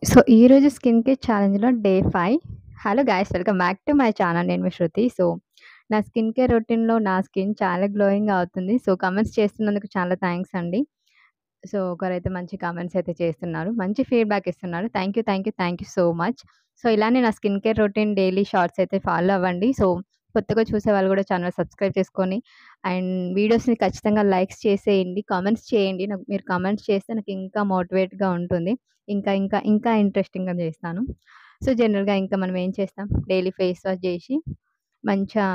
So, ఈరోజు skin care ఛాలెంజ్‌లో day 5. Hello guys! Welcome back to my channel. నేను మీ శృతి. సో, నా స్కిన్ కేర్ రొటీన్‌లో నా స్కిన్ చాలా గ్లోయింగ్‌గా అవుతుంది. సో, కామెంట్స్ చేస్తున్నందుకు చాలా థాంక్స్ అండి. సో, ఒకరైతే మంచి కామెంట్స్ అయితే చేస్తున్నారు. మంచి ఫీడ్‌బ్యాక్ ఇస్తున్నారు. Thank you so much. So, ఇలానే నా skin care routine daily shorts అయితే ఫాలో అవ్వండి. సో, కొత్తగా చూసేవాళ్ళు కూడా ఛానల్ సబ్స్క్రైబ్ చేసుకొని అండ్ వీడియోస్‌ని ఖచ్చితంగా లైక్స్ చేసేయండి. కామెంట్స్ చేయండి. నాకు మీరు కామెంట్స్ చేస్తే నాకు ఇంకా మోటివేట్‌గా ఉంటుంది. ఇంకా ఇంట్రెస్టింగ్‌గా చేస్తాను. సో, జనరల్‌గా ఇంకా మనం ఏం చేస్తాం డైలీ ఫేస్ వాష్ చేసి మంచిగా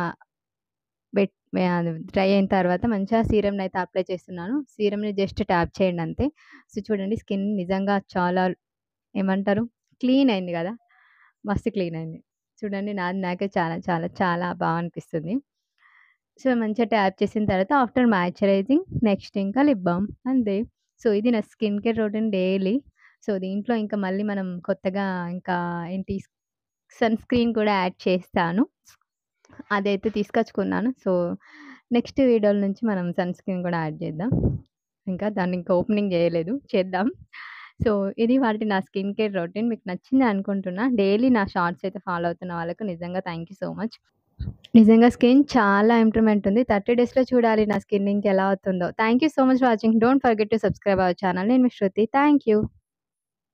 అది డ్రై అయిన తర్వాత మంచిగా సీరమ్‌నయితే అప్లై చేస్తున్నాను. సీరమ్‌ని జస్ట్ ట్యాప్ చేయండి అంతే. సో, చూడండి స్కిన్ నిజంగా చాలా ఏమంటారు క్లీన్ అయింది గదా! మస్తు క్లీన్ అయింది. చూడండి నాది నాకే చాలా చాలా చాలా అనిపిస్తుంది. సో, మంచిగా ట్యాప్ చేసిన తర్వాత ఆఫ్టర్ మాయిశ్చరైజింగ్ నెక్స్ట్ ఇంకా లిప్ బామ్ అంతే. సో, ఇది నా skin care routine daily. So, దీంట్లో ఇంకా మళ్ళీ మనం కొత్తగా ఇంకా ఏంటి సన్ స్క్రీన్ కూడా యాడ్ చేస్తాను. అదైతే తీసుకొచ్చుకున్నాను. సో, నెక్స్ట్ వీడియోల నుంచి మనం సన్ స్క్రీన్ కూడా యాడ్ చేద్దాం. ఇంకా దాన్ని ఇంకా ఓపెనింగ్ చేయలేదు. చేద్దాం. సో, ఇది వాటి నా స్కిన్ కేర్ రొటీన్. మీకు నచ్చింది అనుకుంటున్నా. డైలీ నా షార్ట్స్ అయితే ఫాలో అవుతున్న వాళ్ళకు నిజంగా థాంక్ యూ సో మచ్. నిజంగా స్కిన్ చాలా ఇంప్రూవ్‌మెంట్ ఉంది. 30 డేస్‌లో చూడాలి నా స్కిన్ ఇంకెలా అవుతుందో. Thank you so much for watching. Don't forget to subscribe our channel. నేను మీ శృతి. Thank you.